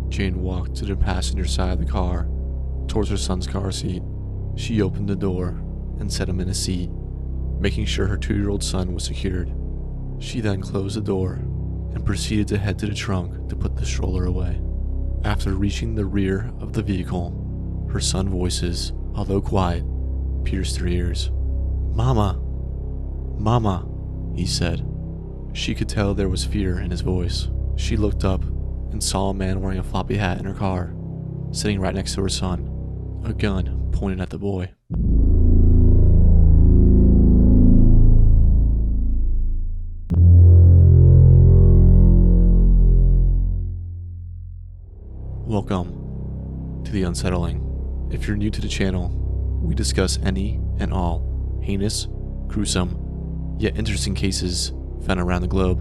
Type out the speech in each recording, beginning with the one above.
Jane walked to the passenger side of the car, towards her son's car seat. She opened the door and set him in a seat, making sure her 2-year-old son was secured. She then closed the door and proceeded to head to the trunk to put the stroller away. After reaching the rear of the vehicle, her son's voices, although quiet, pierced her ears. "Mama! Mama!" he said. She could tell there was fear in his voice. She looked up and saw a man wearing a floppy hat in her car, sitting right next to her son, a gun pointed at the boy. Welcome to The Unsettling. If you're new to the channel, we discuss any and all heinous, gruesome, yet interesting cases found around the globe.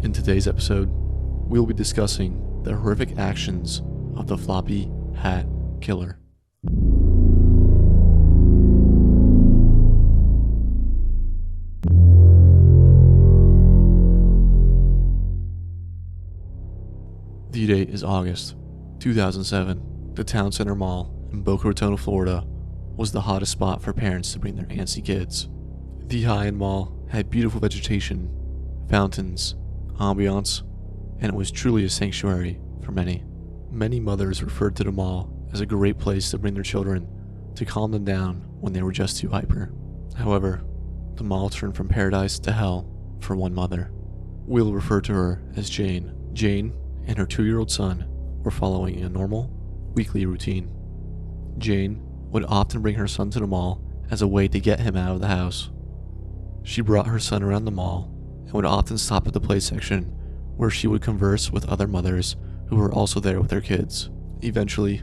In today's episode, we'll be discussing the horrific actions of the Floppy Hat Killer. The date is August 2007. The Town Center Mall in Boca Raton, Florida was the hottest spot for parents to bring their antsy kids. The high-end mall had beautiful vegetation, fountains, ambiance, and it was truly a sanctuary for many. Many mothers referred to the mall as a great place to bring their children to calm them down when they were just too hyper. However, the mall turned from paradise to hell for one mother. We'll refer to her as Jane. Jane and her 2-year-old son were following a normal, weekly routine. Jane would often bring her son to the mall as a way to get him out of the house. She brought her son around the mall and would often stop at the play section where she would converse with other mothers who were also there with their kids. Eventually,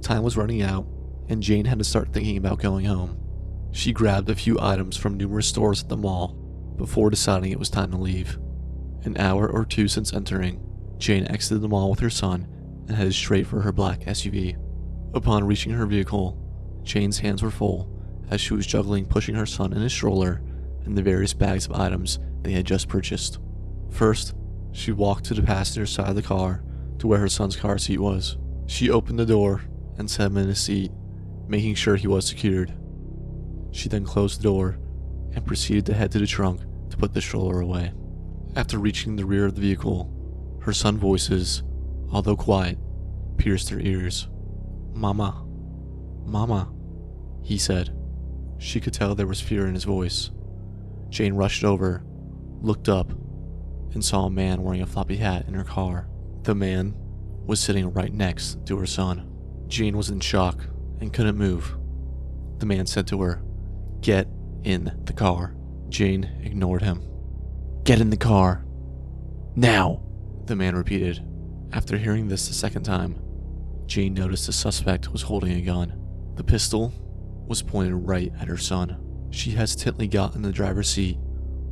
time was running out and Jane had to start thinking about going home. She grabbed a few items from numerous stores at the mall before deciding it was time to leave. An hour or two since entering, Jane exited the mall with her son and headed straight for her black SUV. Upon reaching her vehicle, Jane's hands were full as she was juggling pushing her son in his stroller and the various bags of items they had just purchased. First, she walked to the passenger side of the car to where her son's car seat was. She opened the door and set him in his seat, making sure he was secured. She then closed the door and proceeded to head to the trunk to put the stroller away. After reaching the rear of the vehicle, her son's voices, although quiet, pierced her ears. "Mama, Mama," he said. She could tell there was fear in his voice. Jane rushed over, looked up, and saw a man wearing a floppy hat in her car. The man was sitting right next to her son. Jane was in shock and couldn't move. The man said to her, "Get in the car." Jane ignored him. "Get in the car. Now," the man repeated. After hearing this the second time, Jane noticed the suspect was holding a gun. The pistol was pointed right at her son. She hesitantly got in the driver's seat,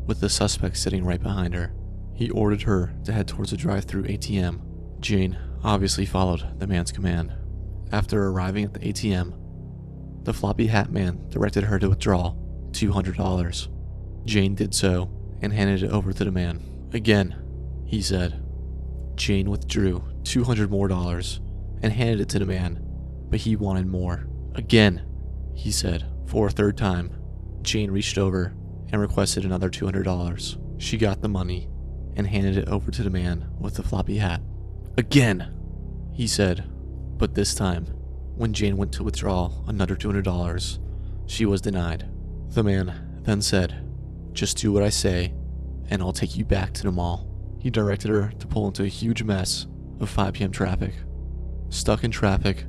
with the suspect sitting right behind her. He ordered her to head towards a drive-thru ATM. Jane obviously followed the man's command. After arriving at the ATM, the floppy hat man directed her to withdraw $200. Jane did so and handed it over to the man. "Again," he said. Jane withdrew $200 more and handed it to the man, but he wanted more. "Again," he said. For a third time, Jane reached over and requested another $200. She got the money and handed it over to the man with the floppy hat. "Again," he said, but this time, when Jane went to withdraw another $200, she was denied. The man then said, "Just do what I say, and I'll take you back to the mall." He directed her to pull into a huge mess of 5 p.m. traffic. Stuck in traffic,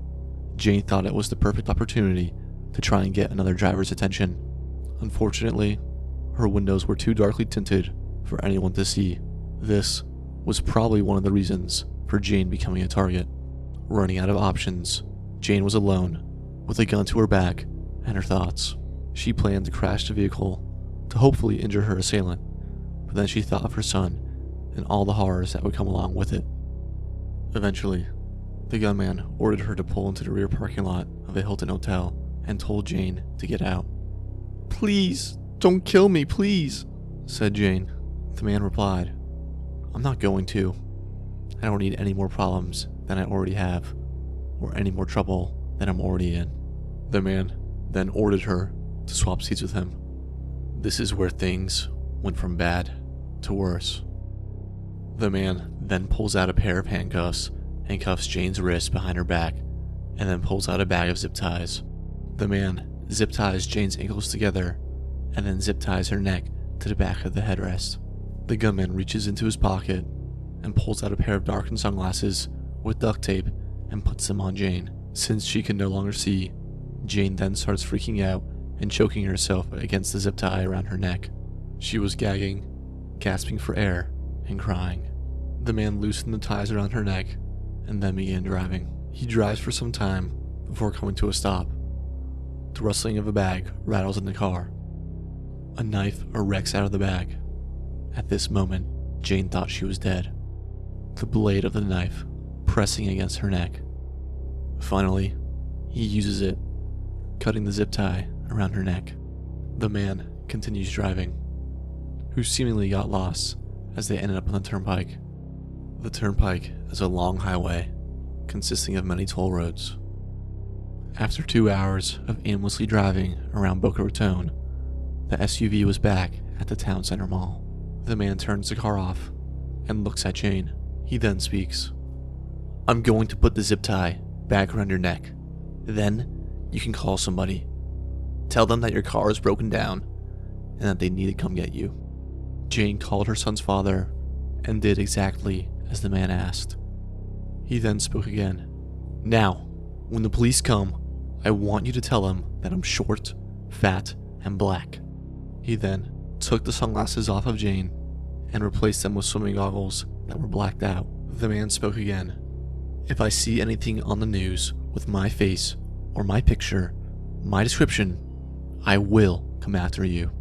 Jane thought it was the perfect opportunity to try and get another driver's attention. Unfortunately, her windows were too darkly tinted for anyone to see. This was probably one of the reasons for Jane becoming a target. Running out of options, Jane was alone, with a gun to her back and her thoughts. She planned to crash the vehicle to hopefully injure her assailant, but then she thought of her son and all the horrors that would come along with it. Eventually, the gunman ordered her to pull into the rear parking lot of a Hilton hotel and told Jane to get out. "Please, don't kill me, please," said Jane. The man replied, "I'm not going to. I don't need any more problems than I already have, or any more trouble than I'm already in. The man then ordered her to swap seats with him. This is where things went from bad to worse. The man then pulls out a pair of handcuffs and cuffs Jane's wrist behind her back, and then pulls out a bag of zip ties. The man zip ties Jane's ankles together, and then zip ties her neck to the back of the headrest. The gunman reaches into his pocket and pulls out a pair of darkened sunglasses with duct tape and puts them on Jane. Since she can no longer see, Jane then starts freaking out and choking herself against the zip tie around her neck. She was gagging, gasping for air, and crying. The man loosened the ties around her neck and then began driving. He drives for some time before coming to a stop. The rustling of a bag rattles in the car. A knife erects out of the bag. At this moment, Jane thought she was dead, the blade of the knife pressing against her neck. Finally, he uses it, cutting the zip tie around her neck. The man continues driving, who seemingly got lost as they ended up on the turnpike. The turnpike is a long highway consisting of many toll roads. After 2 hours of aimlessly driving around Boca Raton, the SUV was back at the town center mall. The man turns the car off and looks at Jane. He then speaks. "I'm going to put the zip tie back around your neck. Then you can call somebody. Tell them that your car is broken down and that they need to come get you." Jane called her son's father and did exactly as the man asked. He then spoke again. "Now, when the police come, I want you to tell them that I'm short, fat, and black." He then took the sunglasses off of Jane and replaced them with swimming goggles that were blacked out. The man spoke again. "If I see anything on the news with my face or my picture, my description, I will come after you."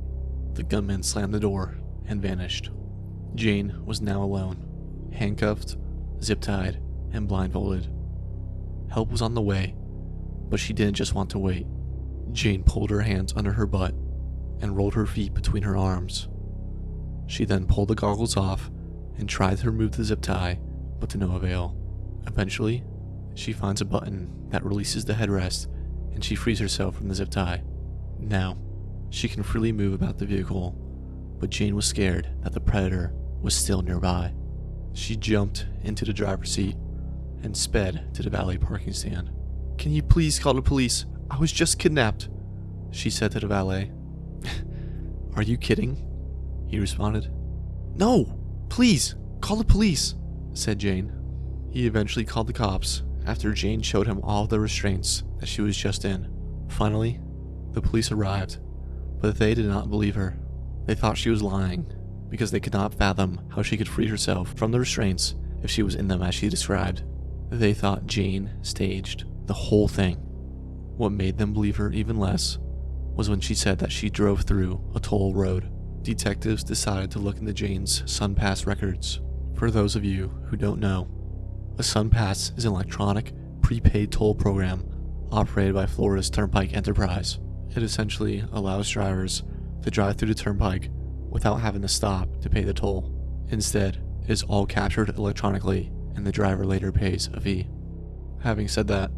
The gunman slammed the door and vanished. Jane was now alone, handcuffed, zip-tied, and blindfolded. Help was on the way, but she didn't just want to wait. Jane pulled her hands under her butt and rolled her feet between her arms. She then pulled the goggles off and tried to remove the zip tie, but to no avail. Eventually, she finds a button that releases the headrest and she frees herself from the zip tie. Now, she can freely move about the vehicle, but Jane was scared that the predator was still nearby. She jumped into the driver's seat and sped to the valet parking stand. "Can you please call the police? I was just kidnapped," she said to the valet. "Are you kidding?" he responded. "No, please, call the police," said Jane. He eventually called the cops after Jane showed him all the restraints that she was just in. Finally, the police arrived, but they did not believe her. They thought she was lying because they could not fathom how she could free herself from the restraints if she was in them as she described. They thought Jane staged the whole thing. What made them believe her even less was when she said that she drove through a toll road. Detectives decided to look into Jane's SunPass records. For those of you who don't know, a SunPass is an electronic, prepaid toll program operated by Florida's Turnpike Enterprise. It essentially allows drivers to drive through the turnpike without having to stop to pay the toll. Instead, it is all captured electronically and the driver later pays a fee. Having said that,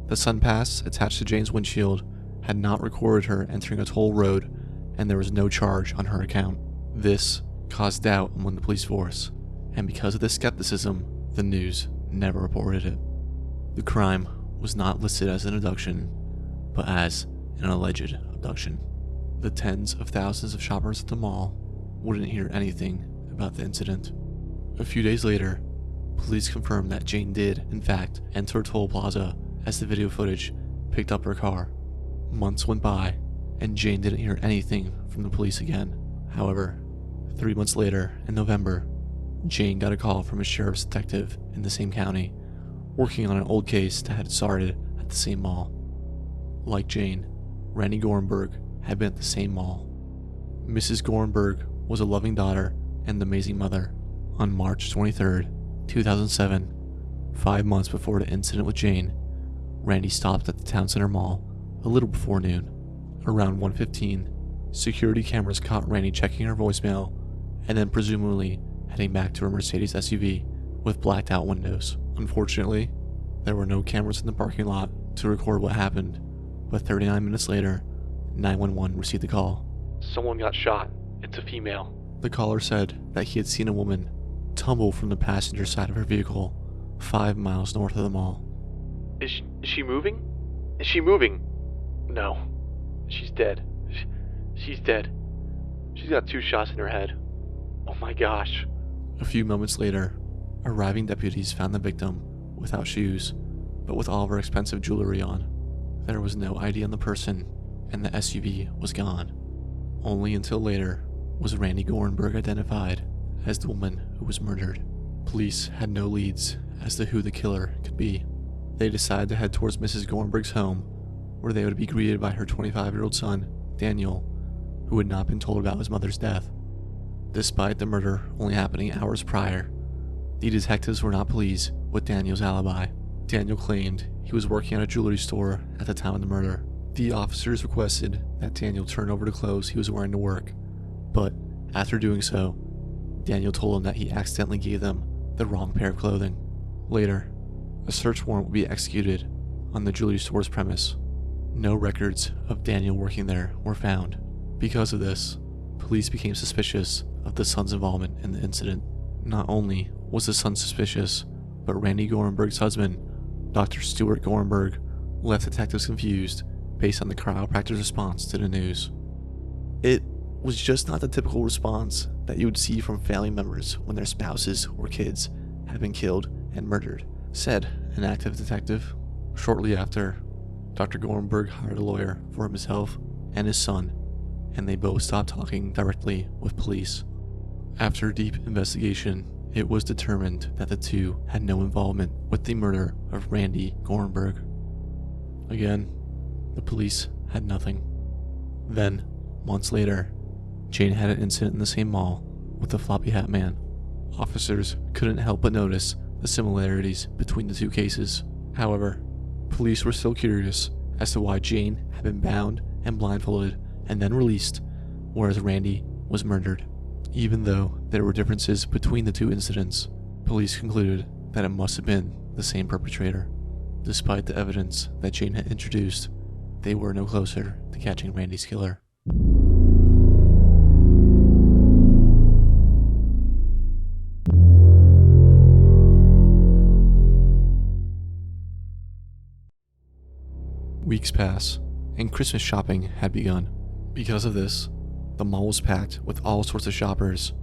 the SunPass attached to Jane's windshield had not recorded her entering a toll road, and there was no charge on her account. This caused doubt among the police force, and because of this skepticism, the news never reported it. The crime was not listed as an abduction, but as an alleged abduction. The tens of thousands of shoppers at the mall wouldn't hear anything about the incident. A few days later, police confirmed that Jane did, in fact, enter a toll plaza as the video footage picked up her car. Months went by, and Jane didn't hear anything from the police again. However, 3 months later, in November, Jane got a call from a sheriff's detective in the same county, working on an old case that had started at the same mall. Like Jane, Randy Gorenberg had been at the same mall. Mrs. Gorenberg was a loving daughter and amazing mother. On March 23rd, 2007, 5 months before the incident with Jane, Randy stopped at the town center mall a little before noon. Around 1:15, security cameras caught Randy checking her voicemail and then presumably heading back to her Mercedes SUV with blacked out windows. Unfortunately, there were no cameras in the parking lot to record what happened, but 39 minutes later, 911 received a call. "Someone got shot. It's a female." The caller said that he had seen a woman tumble from the passenger side of her vehicle 5 miles north of the mall. Is she moving? Is she moving? No. She's dead. She's dead. She's got 2 shots in her head. Oh my gosh." A few moments later, arriving deputies found the victim without shoes, but with all of her expensive jewelry on. There was no ID on the person, and the SUV was gone. Only until later was Randy Gorenberg identified as the woman who was murdered. Police had no leads as to who the killer could be. They decided to head towards Mrs. Gorenberg's home, where they would be greeted by her 25-year-old son, Daniel, who had not been told about his mother's death. Despite the murder only happening hours prior, the detectives were not pleased with Daniel's alibi. Daniel claimed he was working at a jewelry store at the time of the murder. The officers requested that Daniel turn over the clothes he was wearing to work, but after doing so, Daniel told them that he accidentally gave them the wrong pair of clothing. Later, a search warrant would be executed on the jewelry store's premise. No records of Daniel working there were found. Because of this, police became suspicious of the son's involvement in the incident. Not only was the son suspicious, but Randy Gorenberg's husband, Dr. Stuart Gorenberg, left detectives confused based on the chiropractor's response to the news. It was just not the typical response that you would see from family members when their spouses or kids had been killed and murdered, said an active detective. Shortly after, Dr. Gorenberg hired a lawyer for himself and his son, and they both stopped talking directly with police. After deep investigation, it was determined that the two had no involvement with the murder of Randy Gorenberg. Again, the police had nothing. Then, months later, Jane had an incident in the same mall with the Floppy Hat Man. Officers couldn't help but notice the similarities between the two cases. However, police were still curious as to why Jane had been bound and blindfolded and then released, whereas Randy was murdered. Even though there were differences between the two incidents, police concluded that it must have been the same perpetrator. Despite the evidence that Jane had introduced, they were no closer to catching Randy's killer. Weeks pass, and Christmas shopping had begun. Because of this, the mall was packed with all sorts of shoppers,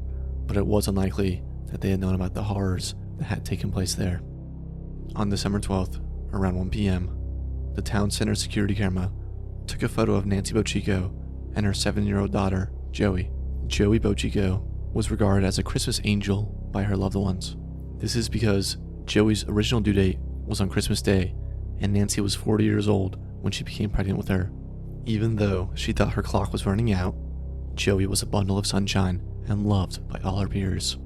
but it was unlikely that they had known about the horrors that had taken place there. On December 12th, around 1 p.m., the town center security camera took a photo of Nancy Bochico and her 7-year-old daughter, Joey. Joey Bochico was regarded as a Christmas angel by her loved ones. This is because Joey's original due date was on Christmas Day, and Nancy was 40 years old when she became pregnant with her. Even though she thought her clock was running out, Joey was a bundle of sunshine and loved by all her peers.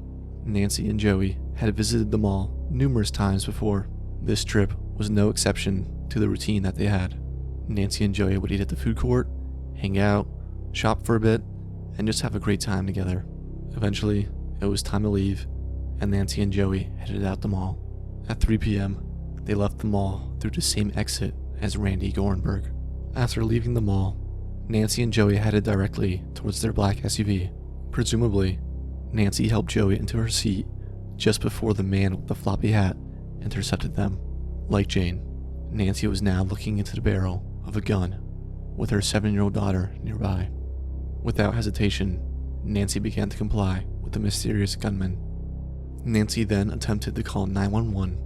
Nancy and Joey had visited the mall numerous times before. This trip was no exception to the routine that they had. Nancy and Joey would eat at the food court, hang out, shop for a bit, and just have a great time together. Eventually, it was time to leave, and Nancy and Joey headed out the mall. At 3 p.m., they left the mall through the same exit as Randy Gorenberg. After leaving the mall, Nancy and Joey headed directly towards their black SUV. Presumably, Nancy helped Joey into her seat just before the man with the floppy hat intercepted them. Like Jane, Nancy was now looking into the barrel of a gun with her 7-year-old daughter nearby. Without hesitation, Nancy began to comply with the mysterious gunman. Nancy then attempted to call 911,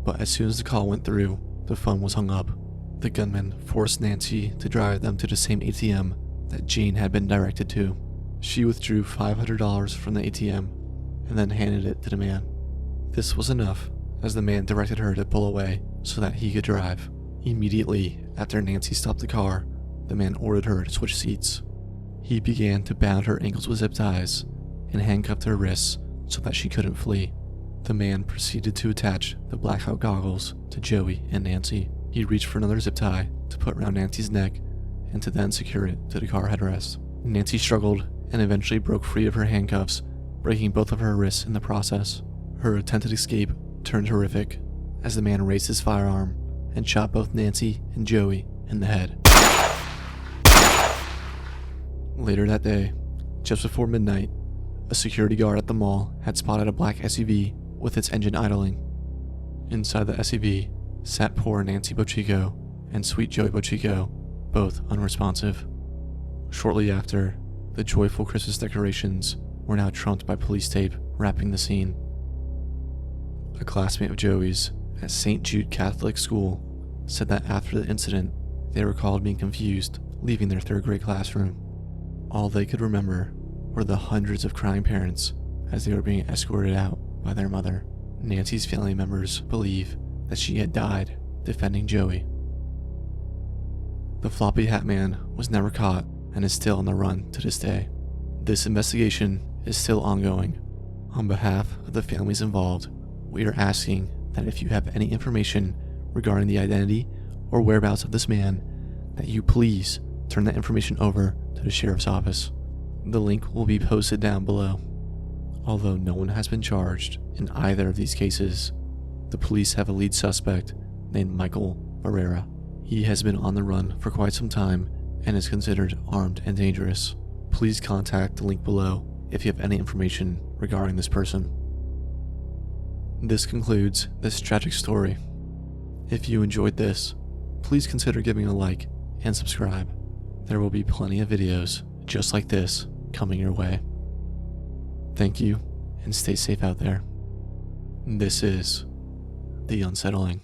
but as soon as the call went through, the phone was hung up. The gunman forced Nancy to drive them to the same ATM that Jane had been directed to. She withdrew $500 from the ATM and then handed it to the man. This was enough, as the man directed her to pull away so that he could drive. Immediately after Nancy stopped the car, the man ordered her to switch seats. He began to bound her ankles with zip ties and handcuffed her wrists so that she couldn't flee. The man proceeded to attach the blackout goggles to Joey and Nancy. He reached for another zip tie to put around Nancy's neck and to then secure it to the car headrest. Nancy struggled and eventually broke free of her handcuffs, breaking both of her wrists in the process. Her attempted escape turned horrific as the man raised his firearm and shot both Nancy and Joey in the head. Later that day, just before midnight, a security guard at the mall had spotted a black SUV with its engine idling. Inside the SUV sat poor Nancy Bochico and sweet Joey Bochico, both unresponsive. Shortly after, the joyful Christmas decorations were now trumped by police tape wrapping the scene. A classmate of Joey's at St. Jude Catholic School said that after the incident, they recalled being confused leaving their third grade classroom. All they could remember were the hundreds of crying parents as they were being escorted out by their mother. Nancy's family members believe that she had died defending Joey. The Floppy Hat Man was never caught and is still on the run to this day. This investigation is still ongoing. On behalf of the families involved, we are asking that if you have any information regarding the identity or whereabouts of this man, that you please turn that information over to the sheriff's office. The link will be posted down below. Although no one has been charged in either of these cases, the police have a lead suspect named Michael Barrera. He has been on the run for quite some time and is considered armed and dangerous. Please contact the link below if you have any information regarding this person. This concludes this tragic story. If you enjoyed this, please consider giving a like and subscribe. There will be plenty of videos just like this coming your way. Thank you, and stay safe out there. This is The Unsettling.